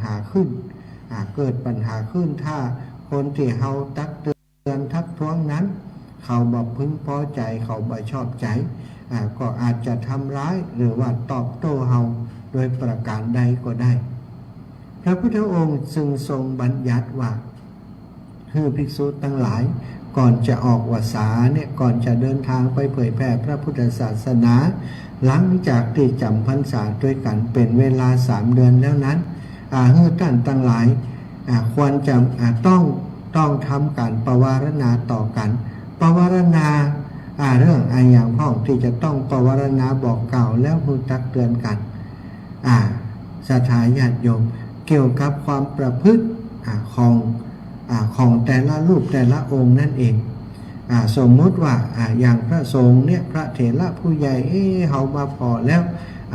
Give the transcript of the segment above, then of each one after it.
หาขึ้นเกิดปัญหาขึ้นถ้าคนที่เฮาตักเตือนทักท้วงนั้นเขาบ่พึงพอใจเขาบ่ชอบใจก็อาจจะทำร้ายหรือว่าตอบโต้เฮาโดยประการใดก็ได้พระพุทธองค์จึงทรงบัญญัติว่าคือภิกษุทั้งหลายก่อนจะออกวสาเนี่ยก่อนจะเดินทางไปเผยแผ่พระพุทธศาสนาหลังจากที่จำพรรษาด้วยกันเป็นเวลา3 เดือนแล้วนั้นให้ท่านทั้งหลายควรจะต้องทำการปวารณาต่อกันปวารณาเรื่องอย่างพ้องที่จะต้องปวารณาบอกกล่าวแล้วหูตักเตือนกันศรัทธาญาติโยมเกี่ยวกับความประพฤติของแต่ละรูปแต่ละองค์นั่นเองสมมุติว่าอย่างพระสงฆ์เนี่ยพระเถระผู้ใหญ่เขามาพอแล้ว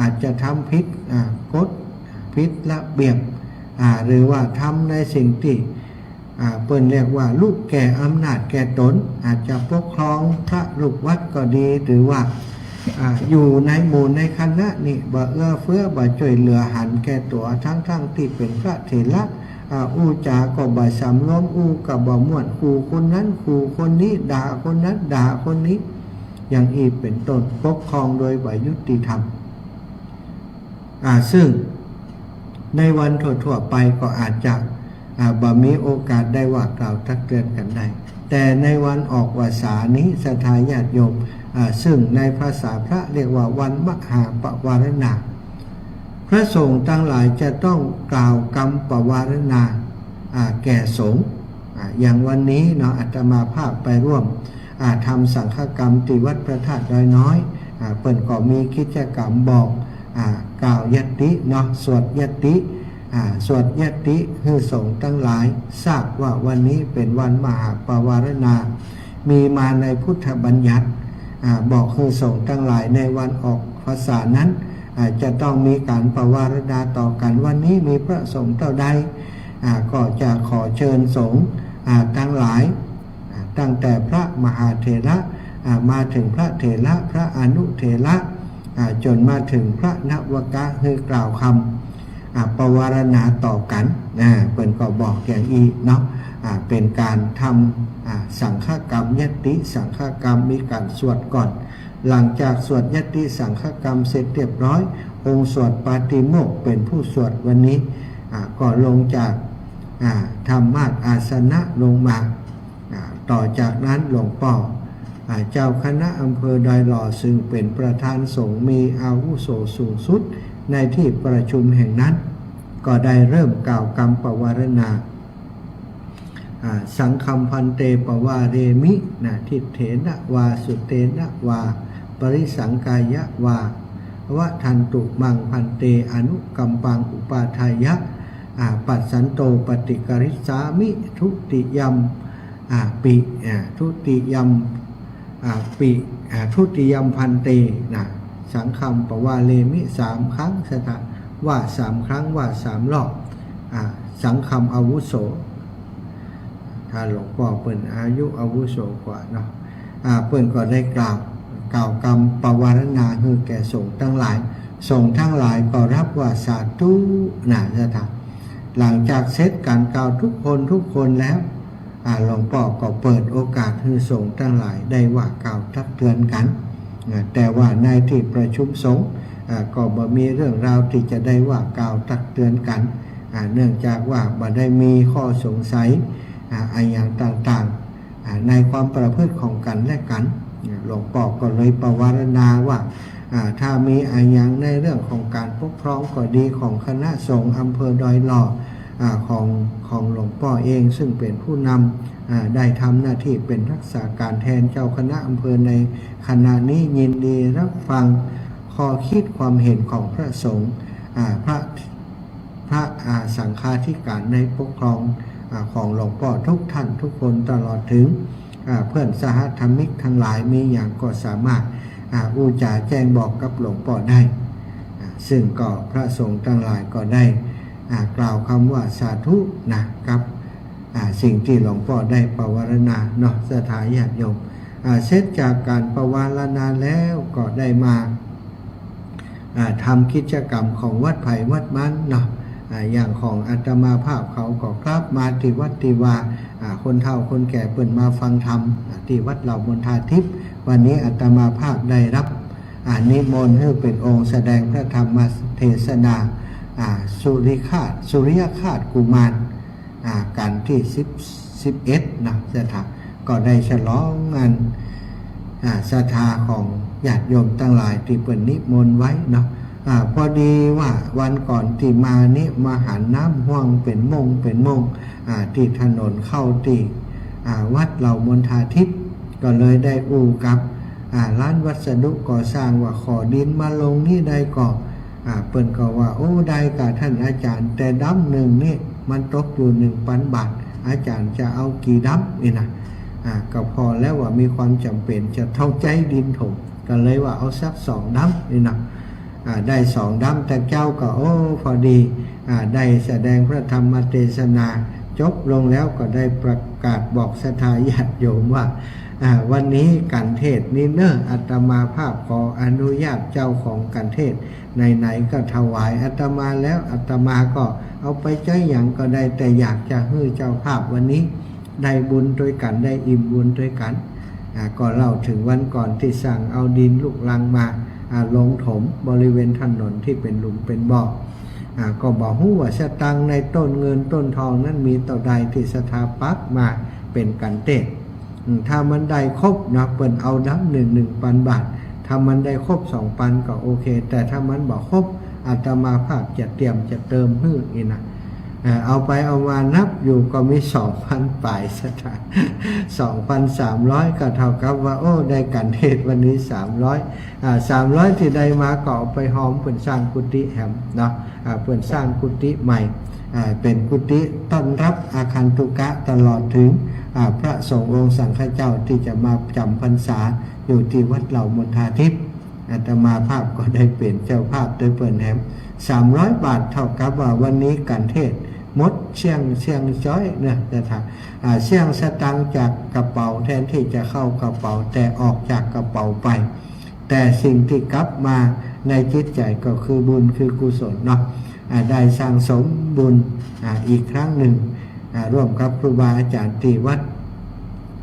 อาจจะทำผิดกฎผิดระเบียบหรือว่าทำในสิ่งที่เปิ้นเรียกว่าลูกแก่อำนาจแก่ตนอาจจะปกครองพระลูกวัดก็ดีหรือว่าอยู่ในหมู่ในคณะนี่บ่เอื้อเฟื้อบ่ช่วยเหลือหันแก่ตัวทั้งที่เป็นพระเถระอู้จาก็บ่สำรวมอู้กับบ่ม่วนขู่คนนั้นขู่คนนี้ด่าคนนั้นด่าคนนี้อย่างอีกเป็นต้นปกครองโดยบ่ยุติธรรมซึ่งในวันทั่วๆไปก็อาจจะบ่มีโอกาสได้ว่ากล่าวทักเตือนกันได้แต่ในวันออกวสานี้ศรัทธาญาติโยมซึ่งในภาษาพระเรียกว่าวันมหาปวารณาพระสงฆ์ทั้งหลายจะต้องกล่าวกรรมปวารณาแก่สงฆ์อย่างวันนี้เนาะอาตมาภาพไปร่วมทำสังฆกรรมที่วัดพระธาตุดอยน้อยเปิ่นก็มีกิจกรรมบอกกล่าวยติเนาะสวดยติสวดยติให้สงฆ์ทั้งหลายทราบว่าวันนี้เป็นวันมหาปวารณามีมาในพุทธบัญญัติบอกให้สงฆ์ทั้งหลายในวันออกพรรษานั้นจะต้องมีการปวารณาต่อกันวันนี้มีพระสงฆ์เท่าใดก็จะขอเชิญสงฆ์ทั้งหลายตั้งแต่พระมหาเถระมาถึงพระเถระพระอนุเถระจนมาถึงพระนวกะคือกล่าวคำปวารณาต่อกันเปิ่นก็บอกอย่างอีเนาะเป็นการทำสังฆกรรมยติสังฆกรรมมีการสวดก่อนหลังจากสวดยติสังฆกรรมเสร็จเรียบร้อยองค์สวดปาติโมกข์เป็นผู้สวดวันนี้ก็ลงจากธรรมาสน์อาสนะลงมาต่อจากนั้นหลวงพ่อเจ้าคณะอำเภอดอยหล่อซึ่งเป็นประธานสงฆ์มีอาวุโสสูงสุดในที่ประชุมแห่งนั้นก็ได้เริ่มกล่าวกรรมปวารณาสังฆัมพันเตปวาเรมิทิเถนะวาสุเตนะวาปริสังกายะวาวะทันตุมังพันเตอนุกัมปังอุปาทายะปัสสันโตปฏิกริสามิทุติยัมปิทุติยัมปิทุติยัมพันเตสังฆัมปวาเรมิ3 ครั้งสถาว่า3 ครั้งว่า3 รอบสังฆัมอาวุโสถ้าหลวงพ่อเปิ่นอายุอาวุโสกว่าเนาะเปิ่นก็ได้กล่าวกรรมปวารณาคือแก่สงฆ์ทั้งหลายสงฆ์ทั้งหลายก็รับว่าสาธุสถาหลังจากเสร็จการกล่าวทุกคนแล้วหลวงพ่อก็เปิดโอกาสให้สงฆ์ทั้งหลายได้ว่ากล่าวทักเตือนกันแต่ว่าในที่ประชุมสงฆ์ก็บ่มีเรื่องราวที่จะได้ว่ากล่าวทักเตือนกันเนื่องจากว่าบ่ได้มีข้อสงสัยอย่างต่างๆในความประพฤติของกันและกันหลวงพ่อก็เลยปวารณาว่าถ้ามีอย่างในเรื่องของการปกครองก็ดีของคณะสงฆ์อำเภอดอยหล่อของหลวงพ่อเองซึ่งเป็นผู้นำได้ทำหน้าที่เป็นรักษาการแทนเจ้าคณะอำเภอในขณะนี้ยินดีรับฟังข้อคิดความเห็นของพระสงฆ์พระสังฆาธิการในปกครองของหลวงพ่อทุกท่านทุกคนตลอดถึงเพื่อนสหธรรมิกทั้งหลายมีอย่างก็สามารถอุจาแจ้งบอกกับหลวงพ่อได้ซึ่งก็พระสงฆ์ทั้งหลายก็ได้กล่าวคำว่าสาธุกับสิ่งที่หลวงพ่อได้ปวารณาเนาะสถาญาติโยมเสร็จจากการปวารณาแล้วก็ได้มาทำกิจกรรมของวัดไผ่วัดมันเนาะ อย่างของอาตมาภาพเขาก็กลับมาที่วัดที่ว่าคนเฒ่าคนแก่เปิ่นมาฟังธรรมที่วัดเหล่ามณฑาทิพย์วันนี้อาตมาภาพได้รับนิมนต์ให้เป็นองค์แสดงพระธรรมเทศนาสุริยคาตกุมารกันที่11นะสถาก็ได้ฉลองงานศรัทธาของญาติโยมทั้งหลายที่เปิ่นนิมนต์ไว้เนาะพอดีว่าวันก่อนที่มานี้มาหาน้ำห่วงเป็นมงที่ถนนเข้าที่วัดเหล่ามณฑาทิพย์ก็เลยได้กับร้านวัสดุก่อสร้างว่าขอดินมาลงนี่ได้ก่อเปิ่นก็ว่าโอ้ได้กับท่านอาจารย์แต่ดำหนึ่งนี่มันตกอยู่ 1,000 บาทอาจารย์จะเอากี่ดำนี่นะก็พอแล้วว่ามีความจำเป็นจะเท่าใจดินถมก็เลยว่าเอาสัก2 ดำนี่นะได้2 ดำแต่เจ้าก็โอ้พอดีได้แสดงพระธรรมเทศนาจบลงแล้วก็ได้ประกาศบอกศรัทธาญาติโยมว่าวันนี้การเทศนี้เนอะอาตมาภาพขออนุญาตเจ้าของการเทศไหนๆก็ถวายอาตมาแล้วอาตมาก็เอาไปใจอย่างก็ได้แต่อยากจะให้เจ้าภาพวันนี้ได้บุญด้วยกันได้อิ่มบุญด้วยกันก็เล่าถึงวันก่อนที่สั่งเอาดินลูกลังมาลงถมบริเวณถนนที่เป็นหลุมเป็นบ่อก็บอกว่าสตังในต้นเงินต้นทองนั้นมีต่อใดที่สถาปักมาเป็นกันเตะถ้ามันได้ครบนะเปิ่นเอาดับ1,000 บาทถ้ามันได้ครบ2,000ก็โอเคแต่ถ้ามันบอกครบอาตมาภาพจะเตรียมจะเติมให้อีกนะเอาไปเอามานับอยู่ก็มี 2,000 ปลายสถาน 2,300 ก็เท่ากับว่าโอ้ได้กันเทศวันนี้300ที่ได้มาก็เอาไปหอมเปิ่นสร้างกุฏิแหมเนาะเปิ่นสร้างกุฏิใหม่เป็นกุฏิต้อนรับอาคันตุกะตลอดถึงพระสงฆ์องค์สังฆเจ้าที่จะมาจำพรรษาอยู่ที่วัดเหล่ามณฑาทิพย์อาตมาภาพก็ได้เป็นเจ้าภาพโดยเปิ่นแหม300 บาทเท่ากับว่าวันนี้การเทศมดเชียงจ้อยเนี่ยนะครับเชียงสตังจากกระเป๋าแทนที่จะเข้ากระเป๋าแต่ออกจากกระเป๋าไปแต่สิ่งที่กลับมาในจิตใจก็คือบุญคือกุศลเนาะได้สร้างสมบุญอีกครั้งหนึ่งร่วมกับครูบาอาจารย์ที่วัด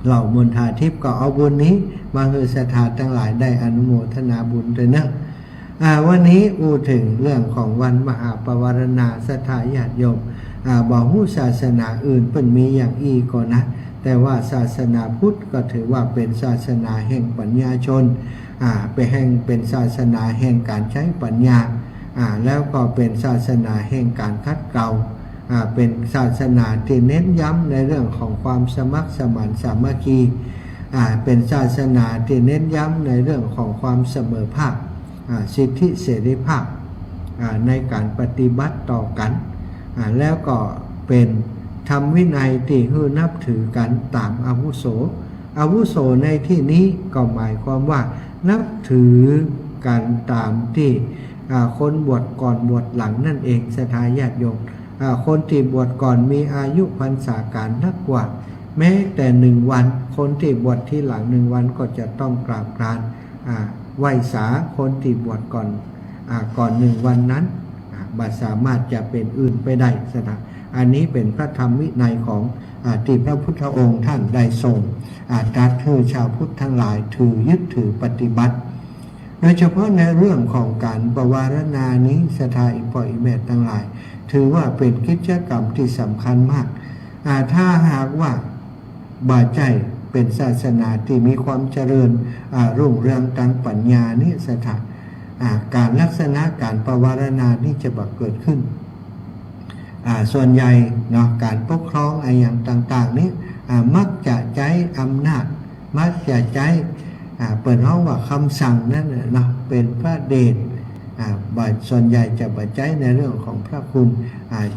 เหล่ามณฑาทิพย์ก็เอาบุญนี้มาให้ศรัทธาทั้งหลายได้อนุโมทนาบุญด้วยนะวันนี้ถึงเรื่องของวันมหาปวารณาศรัทธาญาติโยมบอกหูศาสนาอื่นเป็นมีอย่างอีก่อนนะแต่ว่าศาสนาพุทธก็ถือว่าเป็นศาสนาแห่งปัญญาชนเป็นศาสนาแห่งการใช้ปัญญาแล้วก็เป็นศาสนาแห่งการคัดเกลาเป็นศาสนาที่เน้นย้ำในเรื่องของความสมัครสมานสามัคคีเป็นศาสนาที่เน้นย้ำในเรื่องของความเสมอภาคสิทธิเสรีภาพในการปฏิบัติต่อกันแล้วก็เป็นธรรมวินัยที่ให้นับถือกันตามอาวุโสในที่นี้ก็หมายความว่านับถือกันตามที่คนบวชก่อนบวชหลังนั่นเองศรัทธาญาติโยมคนที่บวชก่อนมีอายุพรรษาการนักกว่าแม้แต่1 วันคนที่บวชที่หลัง1 วันก็จะต้องกราบกรานไหว้สาคนที่บวชก่อน1 วันนั้นบัดสามารถจะเป็นอื่นไปได้สนะอันนี้เป็นพระธรรมวินัยของที่พระพุทธองค์ท่านได้ทรงตรัสให้ชาวพุทธทั้งหลายยึดถือปฏิบัติโดยเฉพาะในเรื่องของการปวารณานี้ศรัทธาอิปอยอิเมตทั้งหลายถือว่าเป็นกิจกรรมที่สำคัญมากถ้าหากว่าบาใจเป็นศาสนาที่มีความเจริญรุ่งเรืองทางปัญญานี้ศรัทธาการลักษณะการปวารณานี้จะบังเกิดขึ้นส่วนใหญ่เนาะการปกครองอย่างต่างๆนี้มักจะใช้อำนาจมักจะใช้เปิดห้องว่าคำสั่งนั่นเนาะเป็นพระเดชส่วนใหญ่จะบัใช้ในเรื่องของพระคุณ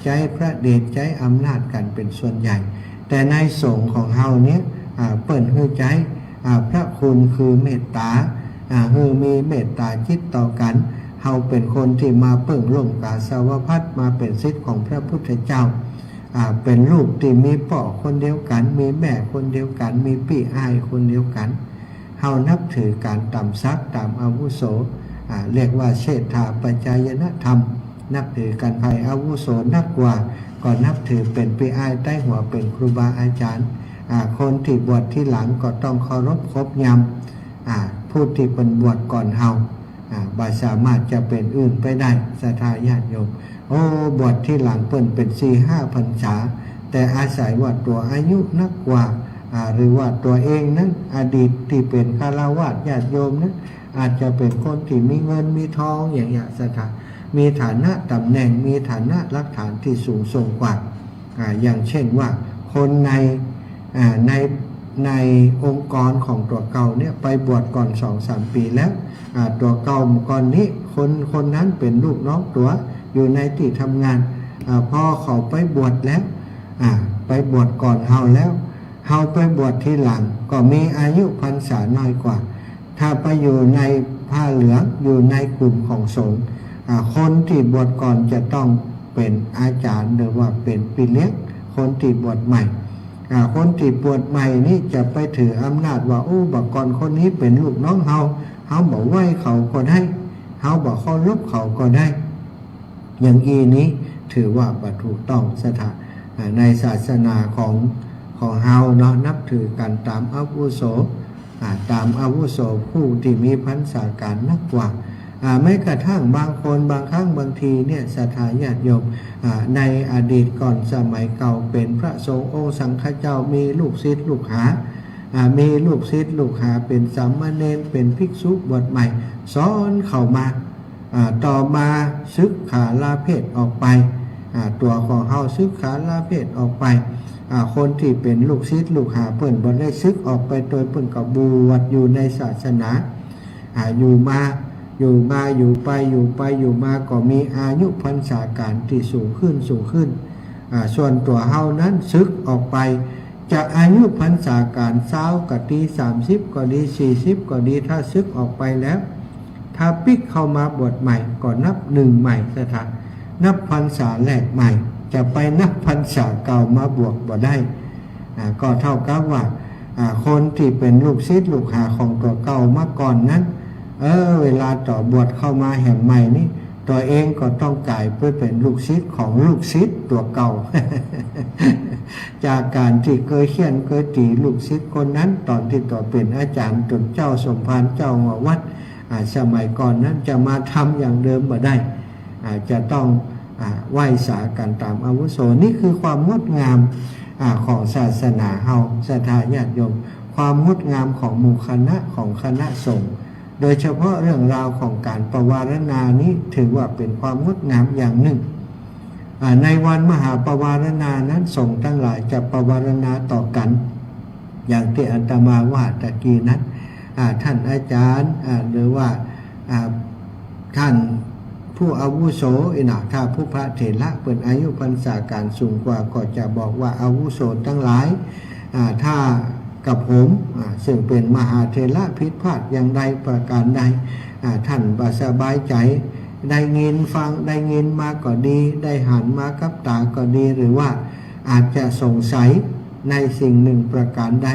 ใช้พระเดชใช้อำนาจกันเป็นส่วนใหญ่แต่ในสงฆ์ของเฮาเนี้ยเปิดให้ใช้พระคุณคือเมตตาคือมีเมตตาจิตต่อกันเฮาเป็นคนที่มาเพิ่งร่วมกาสาวพัดมาเป็นศิษย์ของพระพุทธเจ้าเป็นลูกที่มีพ่อคนเดียวกันมีแม่คนเดียวกันมีพี่อ้ายคนเดียวกันเฮานับถือการต่ำซักตามอาวุโสเรียกว่าเชษฐาปัจจายนธรรม นับถือกันภายอาวุโสนักกว่าก็นับถือเป็นปีอ้ายใต้หัวเป็นครูบาอาจารย์คนที่บวชที่หลังก็ต้องเคารพครบยำผู้ที่เป็นบวชก่อนเฮาบาสามารถจะเป็นอื่นไปได้ศรัทธาญาติโยมบวชที่หลังเปิ่นเป็น 4-5 พรรษาแต่อาศัยว่าตัวอายุนักกว่าหรือว่าตัวเองนั้นอดีตที่เป็นฆราวาสญาติโยมนั้นอาจจะเป็นคนที่มีเงินมีทองอย่างศรัทธามีฐานะตำแหน่งมีฐานะหลักฐานที่สูงส่งกว่าอย่างเช่นว่าคนในองค์กรของตัวเก่าเนี่ยไปบวชก่อน 2-3 ปีแล้วตัวเก่าก่อนนี้คนนั้นเป็นลูกน้องตัวอยู่ในที่ทำงานพอเขาไปบวชแล้วไปบวชก่อนเฮาแล้วเฮาไปบวชที่หลังก็มีอายุพรรษาน้อยกว่าถ้าไปอยู่ในผ้าเหลืองอยู่ในกลุ่มของสงฆ์คนที่บวชก่อนจะต้องเป็นอาจารย์หรือว่าเป็นปีเลี้ยงคนที่บวชใหม่คนที่บวชใหม่นี่จะไปถืออำนาจว่าบักก่อนคนนี้เป็นลูกน้องเฮาบอกไหว้เขาก็ได้เฮาบอกเคารพเขาก็ได้อย่างนี้ถือว่าถูกต้องสถานในศาสนาของเฮาเนาะนับถือกันตามอาวุโสตามอาวุโสผู้ที่มีพรรษาการนักกว่าแม้กระทั่งบางคนบางครั้งบางทีเนี่ยศรัทธาญาติโยมในอดีตก่อนสมัยเก่าเป็นพระสงฆ์องค์สังฆเจ้ามีลูกศิษย์ลูกหามีลูกศิษย์ลูกหาเป็นสามเณรเป็นภิกษุบวชใหม่สอนเข้ามาต่อมาศึกขาลาเพศออกไปตัวของเฮาศึกขาลาเพศออกไปคนที่เป็นลูกศิษย์ลูกหาเพิ่นบ่ได้ศึกออกไปโดยเพิ่นก็บวชอยู่ในศาสนาอยู่มาก็มีอายุพรรษาการที่สูงขึ้นส่วนตัวเฮานั้นศึกออกไปจะอายุพรรษาการ20ก็ดี30ก็ดี40ก็ดีถ้าศึกออกไปแล้วถ้าปิกเข้ามาบวชใหม่ก็นับ1ใหม่สถานนับพรรษาแรกใหม่จะไปนับพรรษาเก่ามาบวกบ่ได้ก็เท่ากับว่าคนที่เป็นลูกศิษย์ลูกหาของตัวเก่ามาก่อนนั้นเวลาต่อบวชเข้ามาแห่งใหม่นี้ตัวเองก็ต้องกลายเพื่อเป็นลูกศิษย์ของลูกศิษย์ตัวเก่า จากการที่เคยเขียนเคยตีลูกศิษย์คนนั้นตอนที่ตัวเป็นอาจารย์จนเจ้าสมภารเจ้าวัดสมัยก่อนนั้นจะมาทำอย่างเดิมบ่ได้จะต้องไหว้สากันตามอาวุโสนี่คือความงดงามของศาสนาเฮาศรัทธาญาติโยมความงดงามของหมู่คณะของคณะสงฆ์โดยเฉพาะเรื่องราวของการประวารณานี้ถือว่าเป็นความงดงามอย่างหนึ่งในวันมหาประวารณานั้นสงฆ์ทั้งหลายจะประวารณาต่อกันอย่างที่อาตมาว่าตะกี้นั้นท่านอาจารย์หรือว่าท่านผู้อาวุโสถ้าผู้พระเถระเป็นอายุพรรษาการสูงกว่าก็จะบอกว่าอาวุโสทั้งหลายถ้ากับผมซึ่งเป็นมหาเถระผิดพลาดอย่างใดประการใดท่านบ่สบายใจได้ยินฟังได้ยินมาก็ดีได้หันมากับตาก็ดีหรือว่าอาจจะสงสัยในสิ่งหนึ่งประการใด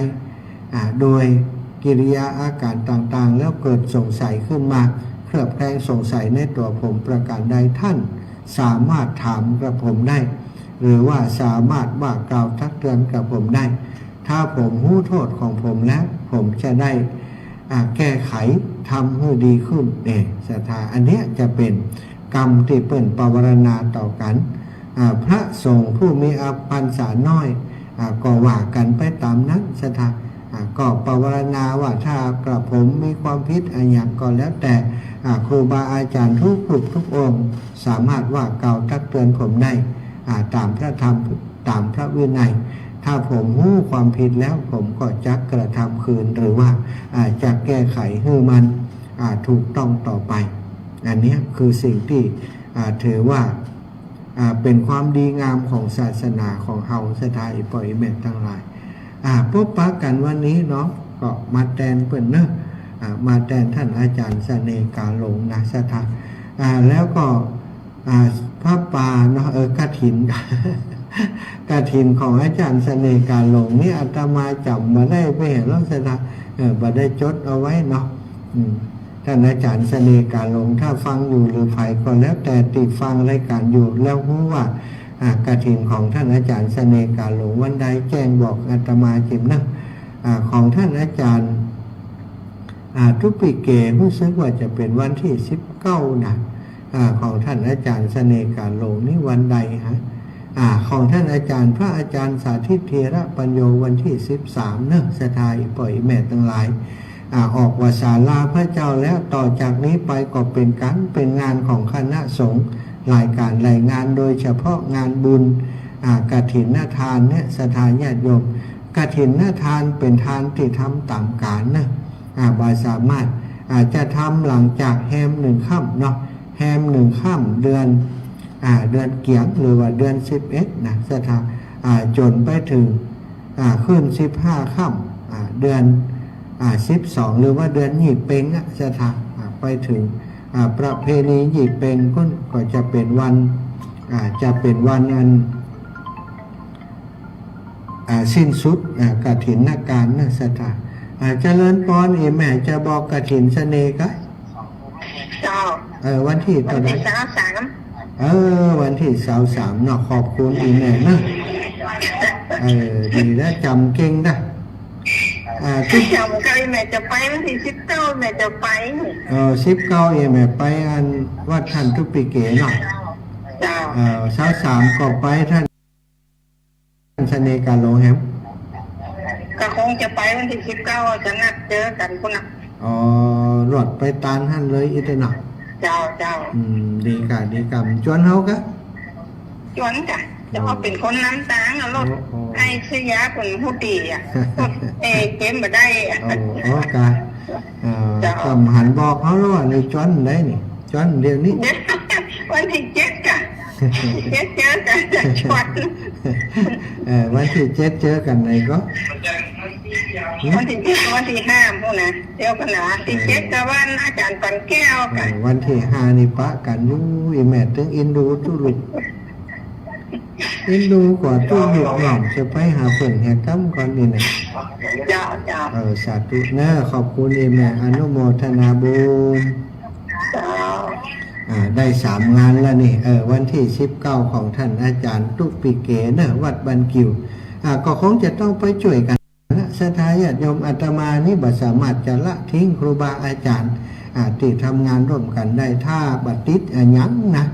โดยกิริยาอาการต่างๆแล้วเกิดสงสัยขึ้นมาเคลือบแคลงสงสัยในตัวผมประการใดท่านสามารถถามกับผมได้หรือว่าสามารถว่ากล่าวทักเตือนกับผมได้ถ้าผมรู้โทษของผมแล้วผมจะได้แก้ไขทำให้ดีขึ้นศรัทธาอันนี้จะเป็นกรรมที่เปิ่นปวารณาต่อกันพระสงฆ์ผู้มีพรรษาน้อยก็ว่ากันไปตามนั้นศรัทธาก็ปวารณาว่าถ้ากระผมมีความผิดอย่างก็แล้วแต่ครูบาอาจารย์ทุกรูปทุกองค์สามารถว่ากล่าวทักเตือนผมได้ตามพระธรรมตามพระวินัยถ้าผมรู้ความผิดแล้วผมก็จะกระทำคืนหรือว่าจะแก้ไขให้มันถูกต้องต่อไปอันนี้คือสิ่งที่ถือว่าเป็นความดีงามของศาสนาของเฮาศรัทธาอิปอยแม่ทั้งหลายพบปะกันวันนี้เนาะก็มาแทนเปิ้นเนอะมาแทนท่านอาจารย์เสน่ห์กาหลงนะศรัทธาแล้วก็พระป่าเนาะกฐิน กฐินของอาจารย์เสน่ห์กาหลงนี่อาตมาจำมาได้ไม่เห็นลักษณะบ่ได้จดเอาไว้เนาะ ท่านอาจารย์เสน่ห์กาหลงถ้าฟังอยู่หรือไผก็แล้วแต่ติดฟังรายการอยู่แล้วรู้ว่ากฐินของท่านอาจารย์เสน่ห์กาหลงวันใดแจ้งบอกอาตมาจิมนะของท่านอาจารย์ทุกปีเกรู้สึกว่าจะเป็นวันที่19นะของท่านอาจารย์เสน่ห์กาหลงนี่วันใดฮะของท่านอาจารย์พระอาจารย์สาธิตเทระปัญโยวันที่13เนอะสถายปล่อยแม่ทั้งหลายออกวาสาลาพระเจ้าแล้วต่อจากนี้ไปก็เป็นงานของคณะสงฆ์รายการรายงานโดยเฉพาะงานบุญกฐินทานเนี่ยสถานญาติโยมกฐินทานเป็นทานที่ทำตามกาลนะบาสามารถจะทำหลังจากแฮม1 ค่ำเนาะแฮม1 ค่ำเดือนเกียรหรือว่าเดือน11นะสถานจนไปถึงขึ้น15 ค่ำเดือน12หรือว่าเดือนหยี่เพ็งสถานไปถึงประเพณีหยี่เพ็งก็จะเป็นวันอันสิ้นสุดกฐินการนะสถานเจริญพรแม่จะบอกกฐินเสน่ห์ก็เจ้าวันที่ตอนนั้นวันที่23เนาะขอบคุณแม่นะดีนะจำเก่งนะที่จำกันแม่จะไปวันที่19แม่จะไป19แม่ไปอันวัดท่านทุกปีเก๋เนาะเจ้า23ก็ไปท่านเสน่ห์กาหลงแฮมก็คงจะไปวันที่19จะนัดเจอกันพุ่นน่ะรถไปตานท่านเลยอีกเนาะเจ้าดีกะดีกำจวนเฮากะจวนจ้ะจะเอาเป็นคนน้ำตางรถไอ้ซื้อยาคนผู้ดีเก็บมาได้กะกำหันบอกเขาแล้วว่าในจวนได้นี่จวนเดี๋ยวนี้วันที่7จ้ะ7เจอกันจวนวันที่7เจอกันไหนก็วันที่7วันที่5พวกนะเดี๋ยวกันนะที่7กับวันอาจารย์ปันแก้วกันวันที่5นี่ปะกันอยู่แม่ถึงอินดูตุลุกอินดูกว่าตุลุกหน่อมจะไปหาเพิ่นแหกกำก่อนนี่นะเจ้าสาธุนะขอบคุณแม่อนุโมทนาบุญได้3 งานแล้วนี่วันที่19ของท่านอาจารย์ตุปีเกนะวัดบันกิวก็คงจะต้องไปช่วยกันสถาญาติโยมอาตมานี่บ่สามารถจะละทิ้งครูบาอาจารย์ที่ทำงานร่วมกันได้ถ้าบัดติดอย่างนะ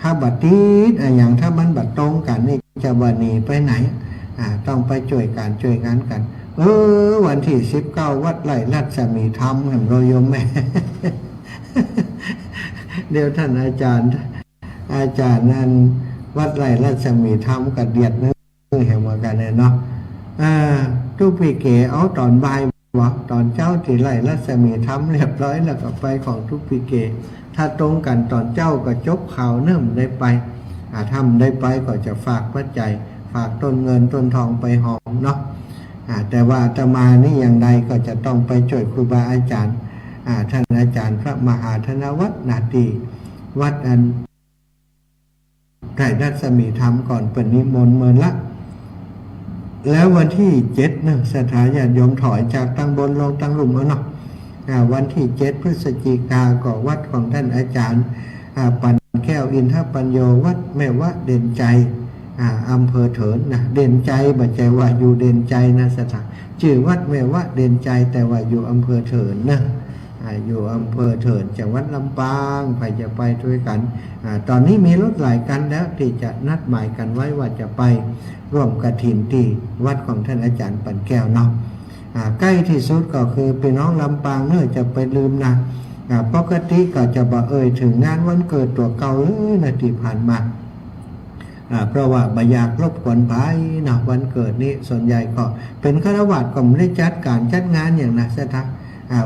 ถ้าบัดติดอย่างถ้ามันบัดตรงกันนี่จะบ่หนีไปไหนต้องไปช่วยกันช่วยงานกันวันที่19วัดไร่รัศมีธรรมแห่งโรยมแม่ เดี๋ยวท่านอาจารย์นั้นวัดไร่รัศมีธรรมกับเดียดนึงเห็นว่ากันเนาะทุกปีเก๋เอาตอนบ่ายวะตอนเจ้าที่ไร่รัศมีธรรมเรียบร้อยแล้วก็ไปของทุกปีเก๋ถ้าตรงกันตอนเจ้าก็จบข่าวเนิ่มได้ไปทำได้ไปก็จะฝากปัจจัยฝากต้นเงินต้นทองไปหอมเนาะแต่ว่าอาตมานี่อย่างใดก็จะต้องไปช่วยครูบาอาจารย์ท่านอาจารย์พระมหาธนวัฒน์นาตีวัดอันไร่รัศมีธรรมก่อนเป็นนิมนต์เมินละแล้ววันที่7นะสถานญาติโยมถอยจากตั้งบนลงตั้งหลุมเอาเนาะวันที่7พฤศจิกายนก็วัดของท่านอาจารย์ปันแก้วอินทปัญโยวัดแม่วะเด่นใจอำเภอเถินนะเด่นใจบัจใจว่าอยู่เด่นใจนะสถานชื่อวัดแม่วะเด่นใจแต่ว่าอยู่อำเภอเถินนะอยู่อำเภอเถินจังหวัดลำปางใครจะไปด้วยกันตอนนี้มีรถหลายกันแล้วที่จะนัดหมายกันไว้ว่าจะไปร่วมกฐินที่วัดของท่านอาจารย์ปันแก้วเนาะใกล้ที่สุดก็คือพี่น้องลำปางเนื่อจะไปลืมนะปกติก็จะบอกถึงงานวันเกิดตัวเก่าเลยนะที่ผ่านมาเพราะว่าอยากรบกวนไปนะวันเกิดนี้ส่วนใหญ่ก็เป็นฆราวาสก็ไม่ได้จัดการจัดงานอย่างนะสถาน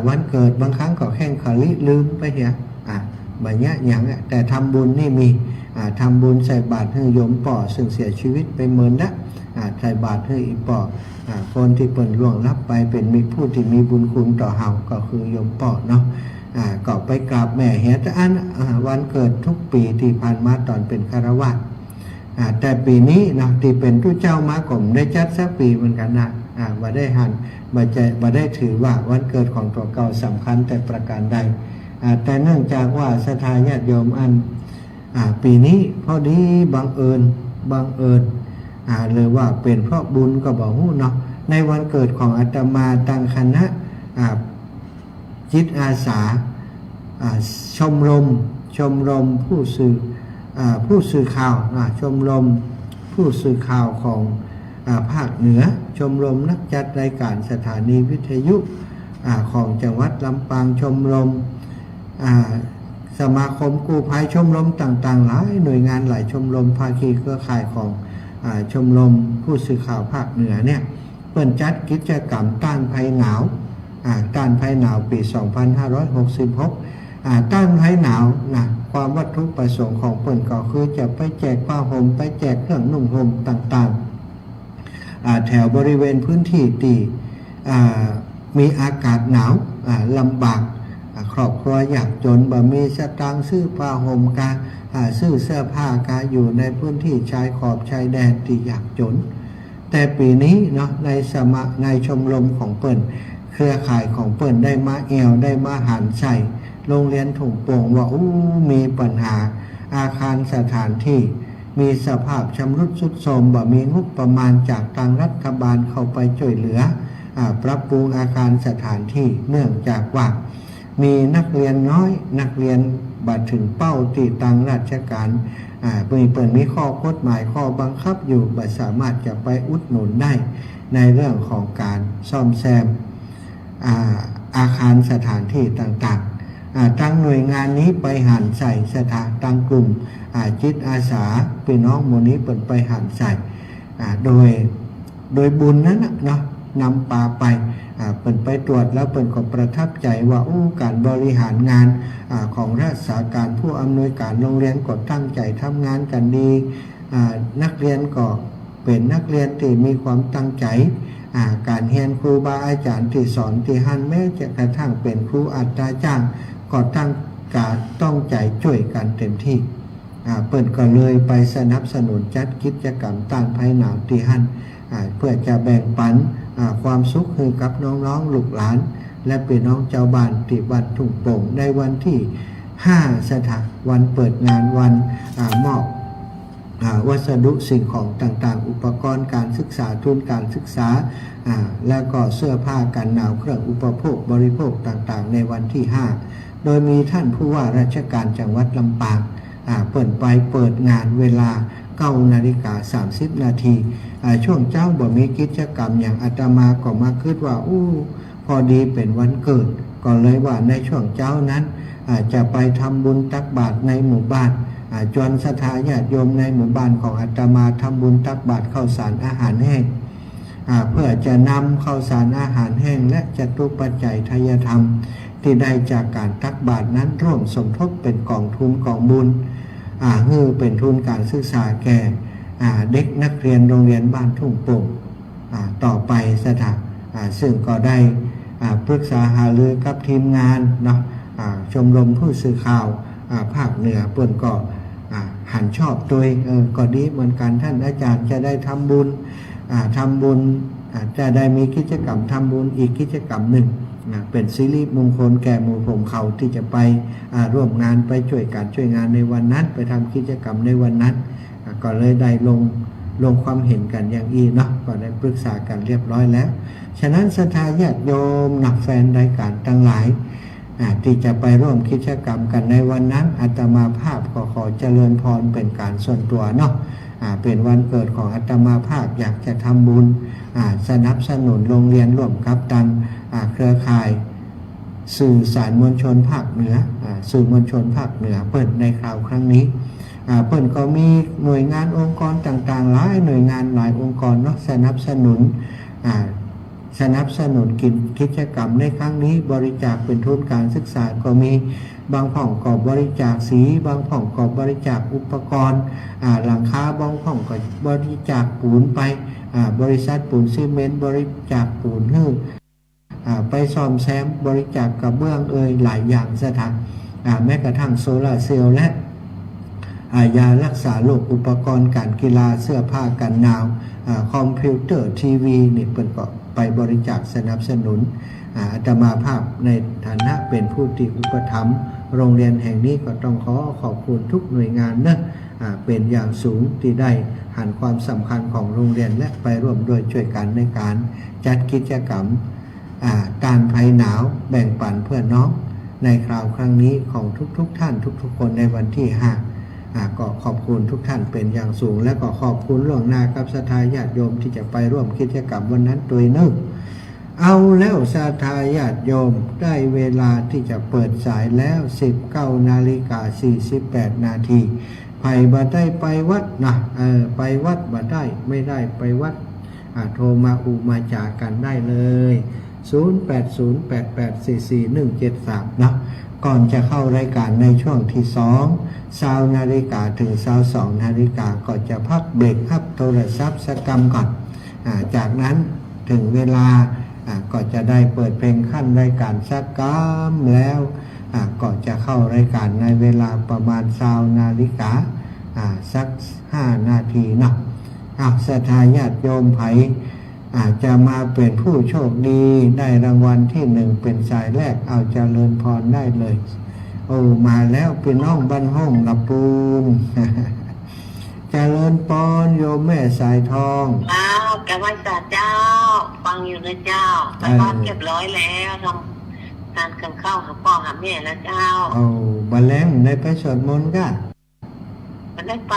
วันเกิดบางครั้งก็แข่งขันลืมไปเหี้ยแบบนี้อย่างแต่ทำบุญนี่มีทำบุญใส่บาตรให้โยมป่อซึ่งเสียชีวิตไปเมินละใส่บาตรให้อีป่อคนที่เปิดล่วงลับไปเป็นมีผู้ที่มีบุญคุณต่อเฮาก็คือโยมป่อเนาะก็ไปกราบแม่เฮียตอันวันเกิดทุกปีที่ผ่านมาตอนเป็นฆราวาสแต่ปีนี้นะที่เป็นผู้เจ้ามากรมได้จัดสักปีเหมือนกันนะว่าได้หันมาได้ถือว่าวันเกิดของตัวเก่าสำคัญแต่ประการใด แต่เนื่องจากว่าศรัทธาญาติโยมปีนี้พอดีบังเอิญหรือว่าเป็นเพราะบุญก็บอกเนาะในวันเกิดของอาตมาตั้งคณะจิตอาสาชมรมผู้สื่อข่าวชมรมผู้สื่อข่าวของภาคเหนือชมรมนักจัดรายการสถานีวิทยุของจังหวัดลำปางชมรมสมาคมกู้ภัยชมรมต่างๆหลายหน่วยงานหลายชมรมภาคีเครือข่ายของชมรมผู้สื่อข่าวภาคเหนือเนี่ยเปิดจัดกิจกรรมต้านภัยหนาวปี 2566ต้านภัยหนาวนะความวัตถุประสงค์ของเปิ่นก็คือจะไปแจกผ้าห่มไปแจกเครื่องนุ่งห่มต่างๆแถวบริเวณพื้นที่ที่มีอากาศหนาวลำบากครอบครัวยากจนบ่มีสตางค์ซื้อผ้าห่มกาซื้อเสื้อผ้ากาอยู่ในพื้นที่ชายขอบชายแดนที่ยากจนแต่ปีนี้เนาะในชมรมของเปิ่นเครือข่ายของเปิ่นได้มาได้มาหันใส่โรงเรียนถุงโป่งว่ามีปัญหาอาคารสถานที่มีสภาพชำรุดทรุดโทรมบ่มีงบประมาณจากทางรัฐบาลเข้าไปช่วยเหลือปรับปรุงอาคารสถานที่เนื่องจากว่ามีนักเรียนน้อยนักเรียนบัดถึงเป้าที่ทางราชการเปิดมีข้อกฎหมายข้อบังคับอยู่บัดสามารถจะไปอุดหนุนได้ในเรื่องของการซ่อมแซมอาคารสถานที่ต่างๆตั้งหน่วยงานนี้ไปหันใส่สถานตั้งกลุ่มจิตอาสาพี่น้องหมู่นี้เปิดไปหันใส่โดยบุญนั้นเนาะนำปลาไปเปิดไปตรวจแล้วเปิดก็ประทับใจว่าการบริหารงานของราชการผู้อำนวยการโรงเรียนก็ตั้งใจทำงานกันดีนักเรียนก็เป็นนักเรียนที่มีความตั้งใจการเรียนครูบาอาจารย์ที่สอนที่หันแม้จะกระทั่งเป็นครูอัตราจ้างก็ต้องใจช่วยกันเต็มที่เปิดก็เลยไปสนับสนุนจัดกิจกรรมต้านภัยหนาวที่หันเพื่อจะแบ่งปันความสุขให้กับน้องๆลูกหลานและพี่น้องเจ้าบ้านที่บ้านทุ่งโป่งในวันที่5สถานวันเปิดงานวันมอบวัสดุสิ่งของต่างๆอุปกรณ์การศึกษาทุนการศึกษาแล้วก็เสื้อผ้ากันหนาวเครื่องอุปโภคบริโภคต่างๆในวันที่5โดยมีท่านผู้ว่าราชการจังหวัดลำปางเปิดงานเวลา 9:30 นาทีช่วงเจ้าบ่มีกิจกรรมอย่างอาตมาก็มาคิดว่าพอดีเป็นวันเกิดก็เลยว่าในช่วงเจ้านั้นจะไปทำบุญตักบาตรในหมู่บ้านจวนศรัทธาญาติโยมในหมู่บ้านของอาตมาทำบุญตักบาตรข้าวสารอาหารแห้งเพื่อจะนำข้าวสารอาหารแห้งและจตุปัจจัยทายธรรมที่ได้จากการตักบาตรนั้นร่วมสมทบเป็นกองทุนกองบุญเป็นทุนการศึกษาแก่เด็กนักเรียนโรงเรียนบ้านทุ่งโป่งต่อไปสถานซึ่งก็ได้ปรึกษาหารือกับทีมงานเนาะชมรมผู้สื่อข่าวภาคเหนือเปิ่นก็หันชอบตัวก็ดีเหมือนกันท่านอาจารย์จะได้ทำบุญจะได้มีกิจกรรมทำบุญอีกกิจกรรมหนึ่งเป็นสิริมงคลแก่หมู่ผมเขาที่จะไปร่วมงานไปช่วยงานในวันนั้นไปทำกิจกรรมในวันนั้นก็เลยได้ลงความเห็นกันอย่างเนาะก็ได้ปรึกษากันเรียบร้อยแล้วฉะนั้นศรัทธาญาติโยมนักแฟนรายการทั้งหลายที่จะไปร่วมกิจกรรมกันในวันนั้นอาตมาภาพก็ขอเจริญพรเป็นการส่วนตัวเนาะเป็นวันเกิดของอาตมาภาพอยากจะทำบุญสนับสนุนโรงเรียนร่วมกับตันเครือข่ายสื่อสารมวลชนภาคเหนือสื่อมวลชนภาคเหนือเปิดในคราวครั้งนี้เปิดก็มีหน่วยงานองค์กรต่างๆหลายหน่วยงานหลายองค์กรเนาะสนับสนุนกิจกรรมในครั้งนี้บริจาคเป็นทุนการศึกษาก็มีบางผ่องก็บริจาคสีบางผ่องก็บริจาคอุปกรณ์หลังคาบางผ่องก็บริจาคปูนไปบริษัทปูนซีเมนต์บริจาคปูนไปซ่อมแซมบริจาคกระเบื้องหลายอย่างสถานแม้กระทั่งโซลาร์เซลล์และ ยารักษาโรคอุปกรณ์การกีฬาเสื้อผ้ากันหนาวคอมพิวเตอร์ทีวีนี่เปิดก็ไปบริจาคสนับสนุนอาตมาภาพในฐานะเป็นผู้ที่อุปถัมภ์โรงเรียนแห่งนี้ก็ต้องขอบคุณทุกหน่วยงานนะเป็นอย่างสูงที่ได้หันความสำคัญของโรงเรียนและไปร่วมด้วยช่วยกันในการจัดกิจกรรมการภัยหนาวแบ่งปันเพื่อนน้องในคราวครั้งนี้ของทุกท่านทุกคนในวันที่5ก็ขอบคุณทุกท่านเป็นอย่างสูงและก็ขอบคุณล่วงหน้ากับศรัทธาญาติโยมที่จะไปร่วมกิจกรรมวันนั้นโดยนึกเอาแล้วศรัทธาญาติโยมได้เวลาที่จะเปิดสายแล้ว 19:48 นาทีไผ่บ่ได้ไปวัดนะไปวัดบ่ได้ไม่ได้ไปวัดโทรมามาจากันได้เลย0808844173นะก่อนจะเข้ารายการในช่วงที่20 นาฬิกาถึง22 นาฬิกาก็จะพักเบรกรับโทรศัพท์สักกรรมก่อนจากนั้นถึงเวลาก็จะได้เปิดเพลงขั้นรายการสักกรรมแล้วก็จะเข้ารายการในเวลาประมาณ20 นาฬิกาสัก5 นาทีเนาะศรัทธาญาติโยมไผอาจจะมาเป็นผู้โชคดีได้รางวัลที่1เป็นสายแรกเอาเจริญพรได้เลยโอ้มาแล้วเป็นน้องบ้านห้องลำปูนเจริญพรโยมแม่สายทองแกไหว้ศาลเจ้าฟังอยู่นะเจ้าไปบ้านเรียบร้อยแล้วทำการกันข้าวหาพ่อหาแม่แล้วเจ้าบัลแรงได้ไปสวดมนต์ก็มันได้ไป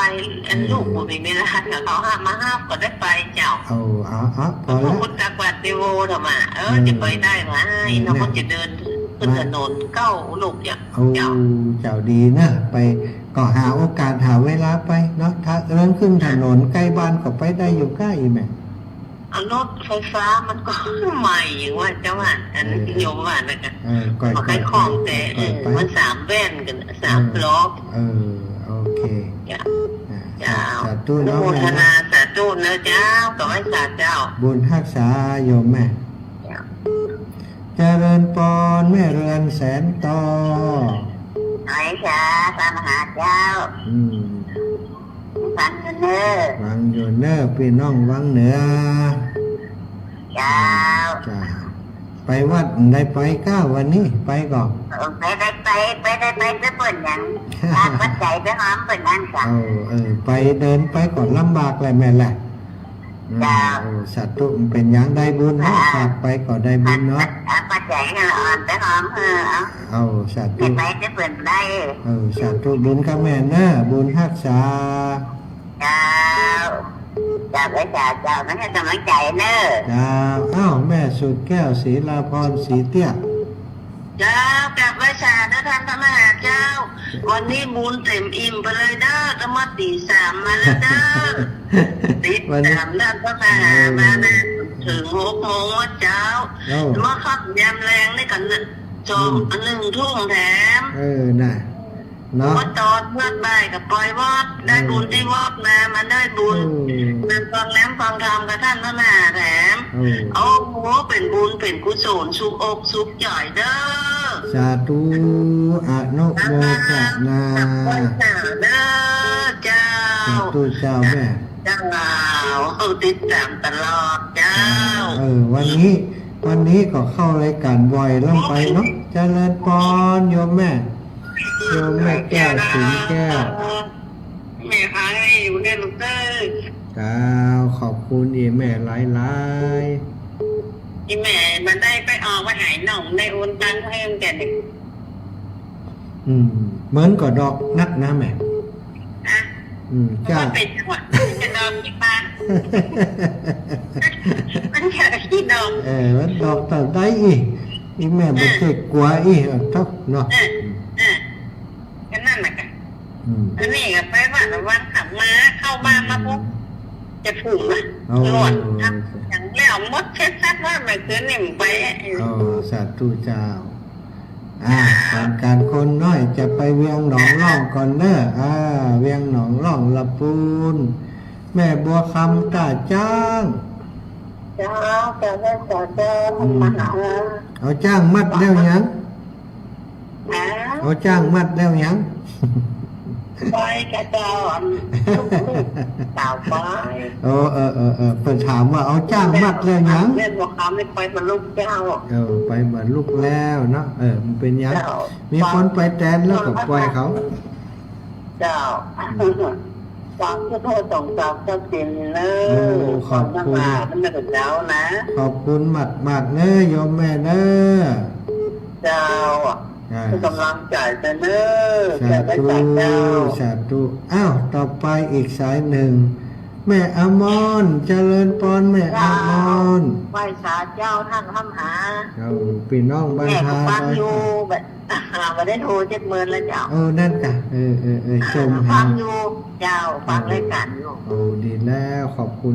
อันลูกผมไม่ได้เขาห้ามก็ได้ไปเจ้าพอแล้วคุณจักวัดดิโวทำไมจะไปได้ไหมน้องก็จะเดินขึ้นถนนเก้าลูกอย่างเจ้าดีนะไปก็หาโอกาสหาเวลาไปเนาะถ้าเริ่มขึ้นถนนใกล้บ้านก็ไปได้อยู่ใกล้ไหมรถไฟฟ้ามันก็ใหม่อย่างว่าเจ้าว่าอันโยมว่านะกันขอให้คล่องแต่มัน3 แว่นกัน3 ล้อโอเคเจ้าโมทนาสาธุนะเจ้าต่อให้สาเจ้าบุญรักษาโยมแม่เจริญพรแม่เรือนแสนต่อไหนจ้าพระมหาเจ้าฟังอยู่เนอวังอยู่เนอพี่น้องวังเหนือเจ้าไปวัดได้ไปวันนี้ไปก่อนไปได้ไปเปิดยังทางวัดใจไปหอมเปิดนั่นจ้ะไปเดินไปก่อนลำบากเลยแม่แหละสัตว์ตุ้มเป็นยังได้บุญนะฝากไปก็ได้บุญเนาะปัจจัยเงินอ่อนไปหอมสัตว์ตุ้มไปจะเปิดได้สัตว์ตุ้มบุญกับแม่เนอะบุญรักษาเจ้าไปเจ้าไม่ให้กำลังใจเนอะแม่สุดแก้วศรีลาพรศรีเตี้ยเจ้ากลับไปศาลนะท่านพระมหาเจ้าวันนี้บุญเต็มอิ่มไปเลยเด้อจะมาตี3มาแล้วเด้อตี3ด้านพระมหามาถึง6 โมงว่าเจ้ามาขับยามแรงได้กันจอม1 ทุ่มแถมน่ะเนาะวัดตอดวัดบ่ายกับปล่อยวัดได้บุญที่วัดมามันได้บุญมันฟังแหลมฟังธรรมกับท่านพระมหาแถมเอาหัวเป็นบุญเป็นกุศลสุขอกสุขใหญ่เด้อสาธุอนุโมทนาเด้อเจ้าสาธุเจ้าแม่เจ้าติดตามตลอดเจ้าวันนี้ก็เข้ารายการบ่อยลงไปเนาะเจริญพรโยมแม่แก้วสิงแก้วแม่หายอยู่ในลูกเต้ยขอบคุณแม่หลายแม่มันได้ไปออกมาหายหน่องในโอนตังค์ให้แต่เด็กเหมือนกับดอกนักนะแม่จ้าเป็นจังหวะจะดอกกี่ปานมันแค่กี่ดอกมันดอกต่อได้อีแม่บ่เจ็บกว่าทักเนาะก็นั่นแหละกันอันนี้ก็ไปวันขับมาเข้าบ้านมาปุ๊บจะผูกนะหลวดครับอย่างแล้วมดเช็ดซัดว่าไม่เกินนิ่มไปสาธุเจ้าการคนน้อยจะไปเวียงหนองร่องก่อนเนอะเวียงหนองร่องลำปูนแม่บัวคำตาจ้างเอาจ้างมัดแล้วยังเอาจ้างมัดแล้วยัง ไปกระเจ้าสาวไป เปิดถามว่าเอาจ้างมัดแล้วยัง เล่นบอกเขาไม่ไปมาลูกเจ้า ไปมาลูกแล้วเนาะมันเป็นยังมีคนไปแตนแล้วก็ปล่อยเขา เจ้าฝากเพื่อโทษส่งสาวเจ้าเตียนเนอขอบคุณมันไม่เป็นเจ้านะ ขอบคุณมากเน้อโยมแม่เน้อ เจ้ากำลังใจแต่เนอ สาธุสาธุอ้าวต่อไปอีกสายหนึ่งแม่อมรเจริญพรแม่อมร ไหว้สาเจ้าท่านทำหา พี่น้องบ้าน แม่ ทา ฟังอยู่แบบมาได้โทร70,000แล้วเจ้า นั่นกะชม ฟังอยู่เจ้าฟังรายการอยู่ ดีแล้วขอบคุ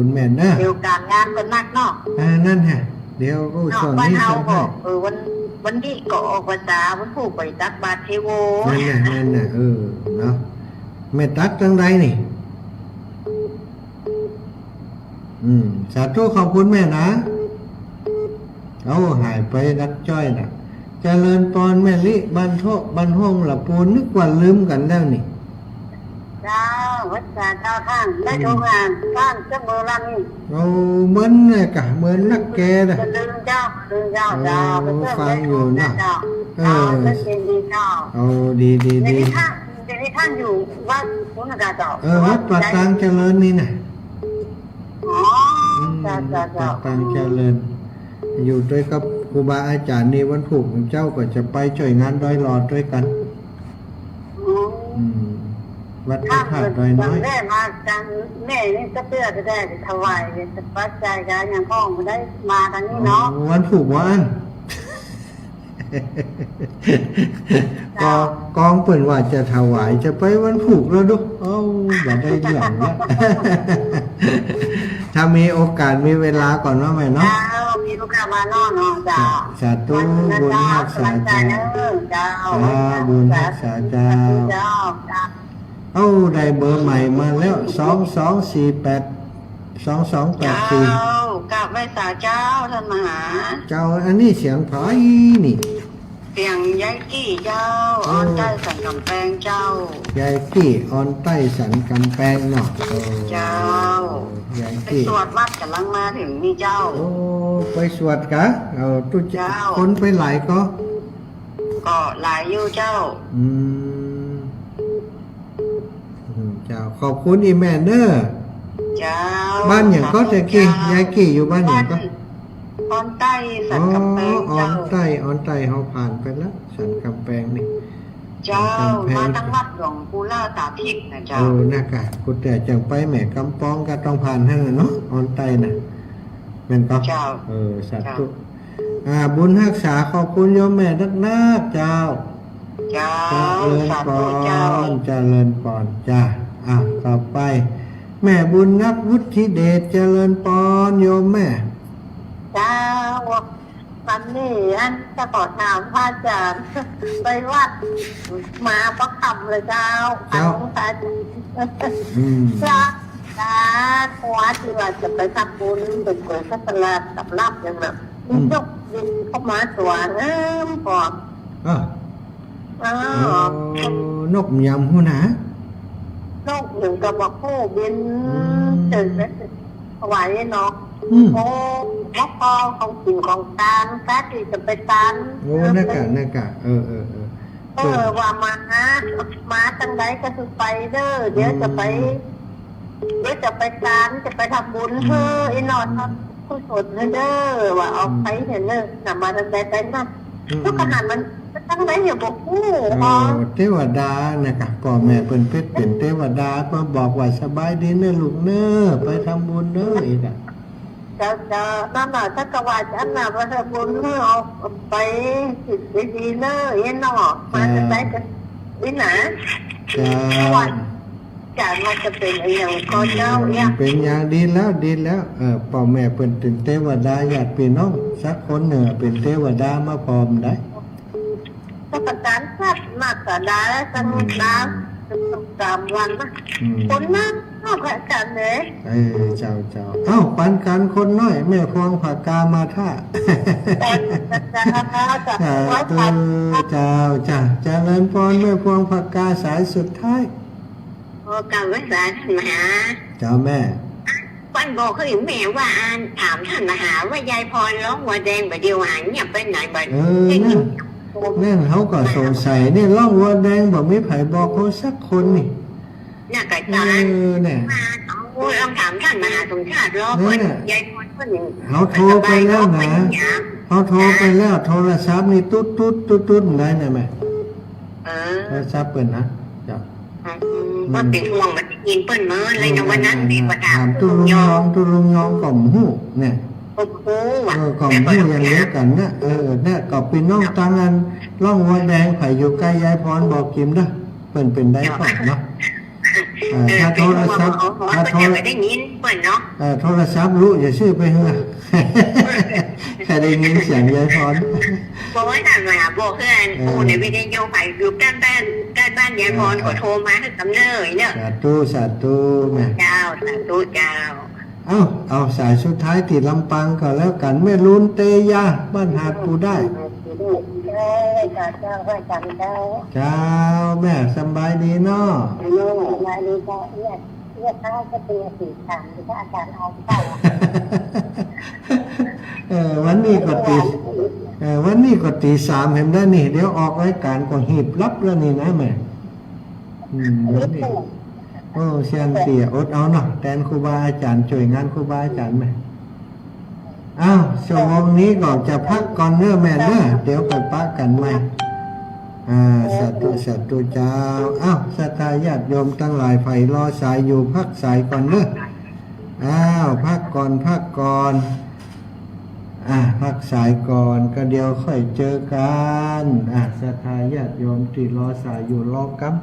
ณแม่เนอะ เดี๋ยวการงานเป็นนักเนาะ นั่นฮะเดี๋ยวช่วง บ้าน นี้ เฮา จะ บ ให้ อกวันที่ก็ออกภาษาวันผูกไปตักบาตรเทโว นั่นน่ะเนาะแม่ตักจังไรนี่สาธุขอบคุณแม่นะหายไปนักจ้อยน่ะเจริญปอนแม่ลิบันโทบันห้องละปูนึกว่าลืมกันแล้วนี่ เจ้าวัดเจ้าท่านได้โรงงานท่านเจ้าเมืองลัง เหมือนเลยกะเหมือนนักแกน่ะ จะลืมเจ้าฟังอยู่นะเจ้าเป็นดีเจ้าดี เดี๋ยวนี้ท่านอยู่วัดพุทธกาเจ้าวัดป่าตังเจริญนี่น่ะ เจ้า ป่าตังเจริญอยู่ด้วยกับครูบาอาจารย์นี่วันผูกของเจ้าก็จะไปช่วยงานดอยหลอดด้วยกันวัดพระธาตุดอยน้อยแม่มาจังแม่นี่ก็เพื่อจะได้ถวายจะปัจจัยกันอย่างพ่อมาได้มาทางนี้เนาะวันผูกวันกองเปิ่นว่าจะถวายจะไปวันผูกแล้วดูอย่าได้เรื่องแล้วถ้ามีโอกาสมีเวลาก่อนว่าไหมเนาะมีโอกาสมานอนเนาะจ้าสาธุบุญรักษาเจ้าบุญรักษาเจ้าได้เบอร์ใหม่มาแล้ว22482284กับแม่สาเจ้าท่านมหาเจ้าอันนี้เสียงไผ่นี่เสียงยายกี้เจ้าออนใต้สันกำแพงเจ้ายายกี้ออนใต้สันกำแพงเนาะเจ้ายายกี้สวดมัดกำลังมาถึงนี่เจ้าไปสวดกะตุเจ้าคนไปหลายก็หลายอยู่เจ้าเจ้าขอบคุณอีแม่เนอร์เจ้าบ้านอย่างก็จะกี่ยายกี่อยู่บ้านอย่างก็ออนใต้สันกำแพงออนใต้เขาผ่านไปแล้วสันกำแพงนี่เจ้ามาตั้งวัดหลวงปู่ล่าตาทิพย์นะเจ้าน่ากะกูแต่จังไปแม่กำปองก็ต้องผ่านให้เนาะออนใต้น่ะเป็นก็เจ้าสัตว์ทุกบุญรักษาขอบคุณโยมแม่นักเจ้าเจ้าเจริญปอนจ้าต่อไปแม่บุญนักวุฒิเดชเจริญปอนโยมแม่เจ้าวันนี้อันจะขอถามพระอาจารย์ไปวัดมาประคำเลยเจ้าพระขวาที่ว่าจะไปทำบุญเป็นก๋วยข้าวสลัดกับลาบอย่างแบบยกดินเข้ามาตัวพอนกยำหัวหนานกหนึ่งกระบอกโค้บินถึงไหวเนาะมะพร้าวของสิ่งของตาลแค่ที่จะไปตาลน่ากะว่ามาตั้งใดก็คือไปเด้อเดี๋ยวจะไปตาลจะไปทำบุญอีนอนผู้สดเด้อว่าเอาไปเห็นเลยนำมาตั้งใดไปนั่นทุกขนาดมันตั้งใดอย่าบอกเทวดานะครับพ่อแม่เป็นเทวดามาบอกว่าสบายดีเนอะลูกเนอะไปทำบุญเนอะอีกจะนั่นน่ะถ้ากวาดอันน่ะไปทำบุญเนอะเอาไปสิดีเนอะเอ็นเนาะมาจะได้กันนี่นะจากมันจะเป็นอย่างก็เจ้าเนี่ยเป็นอย่างดีแล้วพ่อแม่เป็นเทวดาญาติพี่น้องสักคนหนึ่งเป็นเทวดามาพร้อมได้ก็ประการชัดมากกว่าได้สมุดน้ำ3 วันนะคนนั้น พระจันทร์เลย เจ้าเอ้าปันกันคนน้อยแม่พวงผักกามาท่า จ้าจ้า เจ้าเจริญพรแม่พวงผักกาสายสุดท้าย โอ้กรรมวิสาท่านมหา เจ้าแม่ วันบอกเขาอยู่แม่ว่าถามท่านมหาว่ายายพรร้องวัวแดงแบบเดียวหายเงียบไปไหนบ่ นั่นเขาก็สงสัยเนี่ยล่องวัวแดงบอกไม่ไผ่บอกเขาสักคนนี่ น่ากระจาย เนี่ย มาเอาลองถามท่านมหาสมชาติรอคนยายพรคนหนึ่ง เขาโทรไปแล้วนะเขาโทรไปแล้วโทรศัพท์นี่ตุ๊ดได้ไหมโทรศัพท์เปิดนะเจ้า ว่าเป็นห่วงมันกินเปิ้ลเมื่อเลยนะวันนั้นมีประดา ตุลุงยองกล่อมหูเนี่ย โอ้โห กล่อมหูอย่างเดียวกันนะเนี่ยก็เป็นน้องตังอันล่องวัวแดงไผ่อยู่ใกล้ยายพรบอกกิมเด้อเป็นได้ก่อนเนาะถ้าโทรศัพท์ได้ยินเปิ้ลเนาะ โทรศัพท์รู้อย่าชื่อไปเถอะแค่ได้ยินเสียงยายพรบอกว่าท่านมาบอกเพื่อนโอ้ในวิดีโอไปอยู่ใกล้บ้านยายพรก็โทรมาให้กำเนิดเนี่ยสาธุแม่เจ้าสาธุเจ้าเอาสายสุดท้ายติดลำปังก่อนแล้วกันแม่ลุนเตยาบ้านหาดปูได้เจ้าแม่สบายดีเนาะสบายดีเจ้าเรียกข้าวก็ตีสี่สามหรือว่าอาจารย์เอาไปวันนี้ก็ตีสามเห็นได้นี่เดี๋ยวออกรายการก็หีบรับแล้วนี่นะแม่วันนี้โอ้เชียนเสียอดเอาเนาะแทนครูบาอาจารย์ช่วยงานครูบาอาจารย์ไหมชั่วโมงนี้ก็จะพักก่อนเนื้อแม่เนื้อเดี๋ยวไปปะกันใหม่สัตว์เจ้าศรัทธาญาติโยมทั้งหลายไผ่รอสายอยู่พักสายก่อนเนื้อพักก่อนพักสายก่อนก็เดี๋ยวค่อยเจอกันศรัทธาญาติโยมที่รอสายอยู่รอกั๊ม